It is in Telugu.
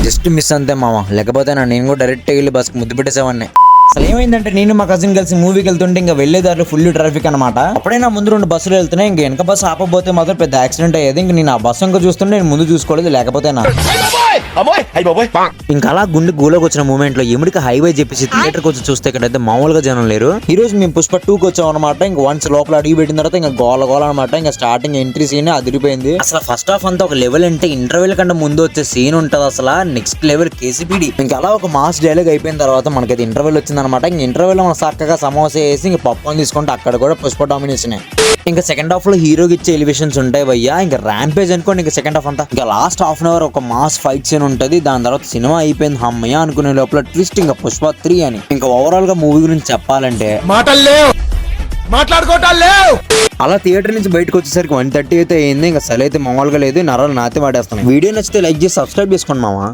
జస్ట్ మిస్ అంతే మామ, లేకపోతే నేను కూడా డైరెక్ట్ వెళ్ళి బస్ ముద్దు పెట్టేసేవాడిని. అసలు ఏమైందంటే నేను మా కజిన్ కలిసి మూవీకి వెళ్తుంటే ఇంకా వెళ్లేదారు ఫుల్ ట్రాఫిక్ అనమాట. అప్పుడే నా ముందు 2 బస్సులు వెళ్తున్నాయి. ఇంకా వెనక బస్సు ఆపబోతే మాత్రం పెద్ద యాక్సిడెంట్ అయ్యేది. ఇంక నేను ఆ బస్సు ఇంకా చూస్తుంటే నేను ముందు చూసుకోలేదు, లేకపోతే ఇంకా అలా గుండె గూలోకి వచ్చిన మూమెంట్ లో ఎముడికి హైవే చెప్పేసి థియేటర్ కి వచ్చి చూస్తే ఇక్కడైతే మామూలుగా జనం లేరు. ఈ రోజు మేము పుష్ప 2కి వచ్చాం అనమాట. ఇంకా వన్స్ లోపల అడిగి పెట్టిన తర్వాత ఇంకా గోల అనమాట. ఇంకా స్టార్టింగ్ ఎంట్రీ సీన్ అదిరిపోయింది. అసలు ఫస్ట్ హాఫ్ అంతా ఒక లెవెల్ అంటే ఇంటర్వెల్ కంటే ముందు వచ్చే సీన్ ఉంటది అసలు నెక్స్ట్ లెవెల్ కేసీపీడి. ఇంకా అలా ఒక మాస్ డైలాగ్ అయిపోయిన తర్వాత మనకైతే ఇంటర్వెల్ వచ్చింది అనమాట. ఇంక ఇంటర్వెల్ మనం చక్కగా సమోసా వేసి ఇంక పప్పు తీసుకుంటే అక్కడ కూడా పుష్ప డామినేషన్. ఇంకా సెకండ్ హాఫ్ లో హీరోకి ఇచ్చే ఎలివేషన్స్ ఉంటాయి భయ్యా. ఇంకా ర్యాంపేజ్ అనుకోండి. ఇంకా సెకండ్ హాఫ్ అంతా ఇంకా లాస్ట్ హాఫ్ అన్ అవర్ ఒక మాస్ ఫైట్ సీన్ ఉంటది. దాని తర్వాత సినిమా అయిపోయింది అమ్మయ్య అనుకునే లోపల ట్విస్ట్ ఇంకా పుష్ప 3 అని. ఇంకా ఓవరాల్ గా మూవీ గురించి చెప్పాలంటే అలా థియేటర్ నుంచి బయటకు వచ్చేసరికి 1:30 అయితే అయింది. ఇంకా సెల్ అయితే మామూలుగా లేదు, నరాలు నాతి వాడేస్తున్నాయి. వీడియో నచ్చితే లైక్ చేసి సబ్స్క్రైబ్ చేసుకోండి మామ.